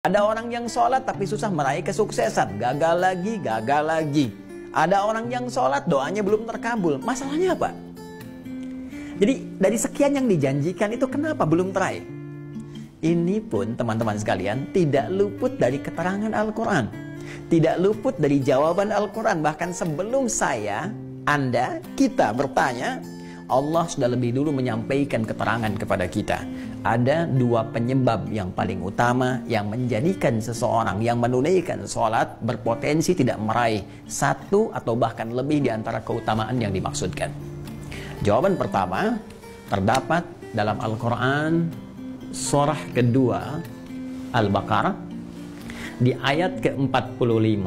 Ada orang yang sholat tapi susah meraih kesuksesan. Gagal lagi, gagal lagi. Ada orang yang sholat doanya belum terkabul. Masalahnya apa? Jadi dari sekian yang dijanjikan itu kenapa belum teraih? Ini pun teman-teman sekalian tidak luput dari keterangan Al-Quran. Tidak luput dari jawaban Al-Quran. Bahkan sebelum saya, Anda, kita bertanya, Allah sudah lebih dulu menyampaikan keterangan kepada kita. Ada dua penyebab yang paling utama yang menjadikan seseorang yang menunaikan sholat berpotensi tidak meraih satu atau bahkan lebih di antara keutamaan yang dimaksudkan. Jawaban pertama terdapat dalam Al-Quran surah kedua Al-Baqarah di ayat ke-45,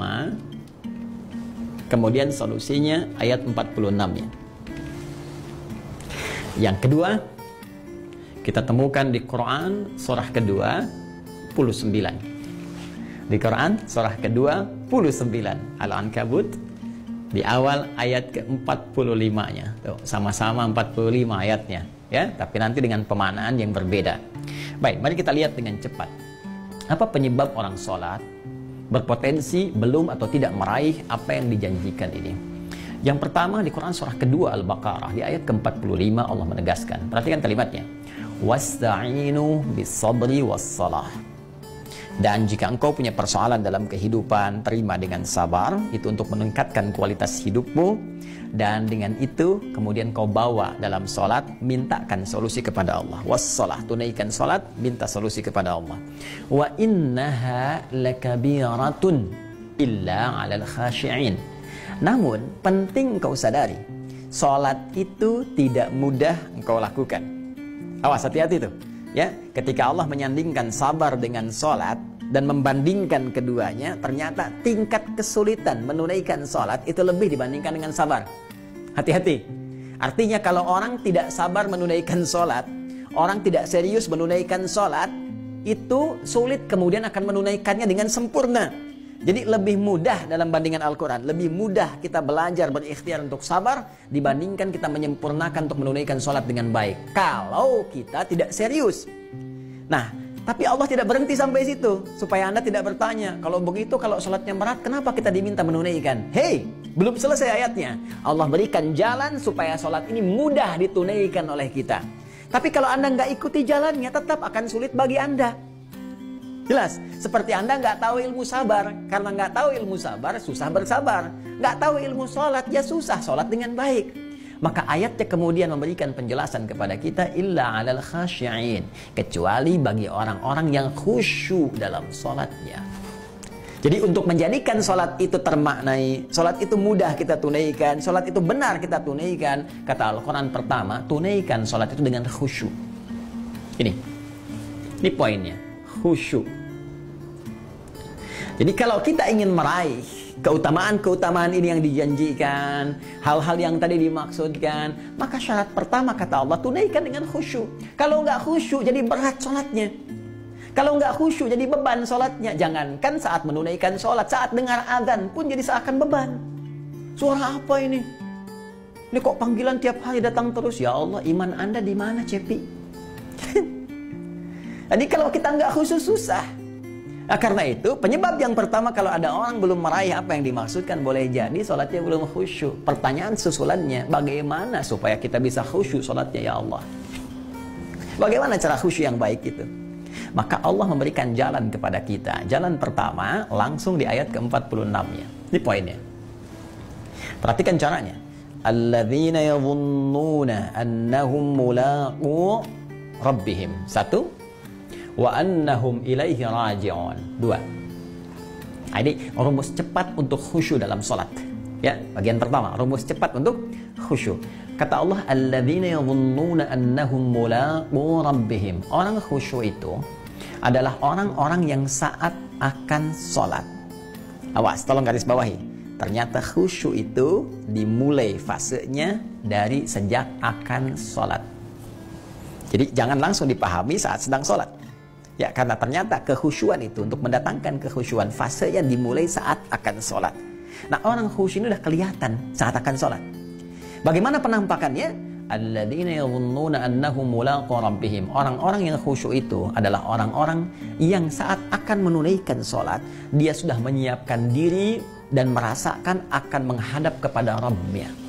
kemudian solusinya ayat 46-nya. Yang kedua, kita temukan di Quran surah kedua 29. Di Quran surah kedua 29 Al-Ankabut di awal ayat ke-45-nya. Tuh, sama-sama 45 ayatnya, ya, tapi nanti dengan pemaknaan yang berbeda. Baik, mari kita lihat dengan cepat. Apa penyebab orang sholat berpotensi belum atau tidak meraih apa yang dijanjikan ini? Yang pertama di Quran surah kedua Al-Baqarah di ayat ke-45 Allah menegaskan. Perhatikan kalimatnya. Wasta'inu bis-sabri was-salah. Dan jika engkau punya persoalan dalam kehidupan, terima dengan sabar, itu untuk meningkatkan kualitas hidupmu. Dan dengan itu kemudian kau bawa dalam sholat, mintakan solusi kepada Allah. Was-salah, tunaikan sholat, minta solusi kepada Allah. Wa innaha lakabiratun illa 'alal khashi'in. Namun penting kau sadari, sholat itu tidak mudah engkau lakukan. Awas, hati-hati tuh, ya. Ketika Allah menyandingkan sabar dengan sholat dan membandingkan keduanya, ternyata tingkat kesulitan menunaikan sholat itu lebih dibandingkan dengan sabar. Hati-hati. Artinya kalau orang tidak sabar menunaikan sholat, orang tidak serius menunaikan sholat, itu sulit kemudian akan menunaikannya dengan sempurna. Jadi lebih mudah dalam bandingan Al-Quran, lebih mudah kita belajar berikhtiar untuk sabar dibandingkan kita menyempurnakan untuk menunaikan sholat dengan baik. Kalau kita tidak serius. Nah, tapi Allah tidak berhenti sampai situ. Supaya Anda tidak bertanya, kalau begitu kalau sholatnya berat, kenapa kita diminta menunaikan? Hei, belum selesai ayatnya. Allah berikan jalan supaya sholat ini mudah ditunaikan oleh kita. Tapi kalau Anda nggak ikuti jalannya, tetap akan sulit bagi Anda. Jelas, seperti Anda nggak tahu ilmu sabar. Karena nggak tahu ilmu sabar, susah bersabar. Nggak tahu ilmu sholat, ya susah sholat dengan baik. Maka ayatnya kemudian memberikan penjelasan kepada kita, illa 'alal khasyi'in, kecuali bagi orang-orang yang khusyuk dalam sholatnya. Jadi untuk menjadikan sholat itu termaknai, sholat itu mudah kita tunaikan, sholat itu benar kita tunaikan, kata Al-Quran pertama, tunaikan sholat itu dengan khusyuk. Ini poinnya, khusyuk. Jadi kalau kita ingin meraih keutamaan-keutamaan ini yang dijanjikan, hal-hal yang tadi dimaksudkan, maka syarat pertama kata Allah, tunaikan dengan khusyuk. Kalau nggak khusyuk jadi berat sholatnya. Kalau nggak khusyuk jadi beban sholatnya. Jangankan saat menunaikan sholat, saat dengar azan pun jadi seakan beban. Suara apa ini? Ini kok panggilan tiap hari datang terus? Ya Allah, iman Anda di mana, Cepi? Jadi kalau kita nggak khusyuk susah. Nah, karena itu penyebab yang pertama kalau ada orang belum meraih apa yang dimaksudkan, boleh jadi sholatnya belum khusyuk. Pertanyaan susulannya, bagaimana supaya kita bisa khusyuk sholatnya ya Allah? Bagaimana cara khusyuk yang baik itu? Maka Allah memberikan jalan kepada kita. Jalan pertama langsung di ayat ke-46-nya. Ini poinnya. Perhatikan caranya. Alladzina yadhunnuna annahum mulaqu rabbihim. Satu. Wa annahum ilaihi raji'un. Dua. Nah, ini rumus cepat untuk khusyuk dalam sholat. Ya, bagian pertama, rumus cepat untuk khusyuk. Kata Allah, alladzina yadhunnuna annahum mulaqu rabbihim. Orang khusyuk itu adalah orang-orang yang saat akan sholat. Awas, tolong garis bawahi. Ternyata khusyuk itu dimulai fasenya dari sejak akan sholat. Jadi jangan langsung dipahami saat sedang sholat. Ya, karena ternyata kekhusyuan itu untuk mendatangkan kekhusyuan fasenya dimulai saat akan sholat. Nah, orang khusyuk ini udah kelihatan saat akan sholat. Bagaimana penampakannya? alladzina yadhunnuna annahum mulaqu rabbihim. Orang-orang yang khusyuk itu adalah orang-orang yang saat akan menunaikan sholat, dia sudah menyiapkan diri dan merasakan akan menghadap kepada Rabbnya.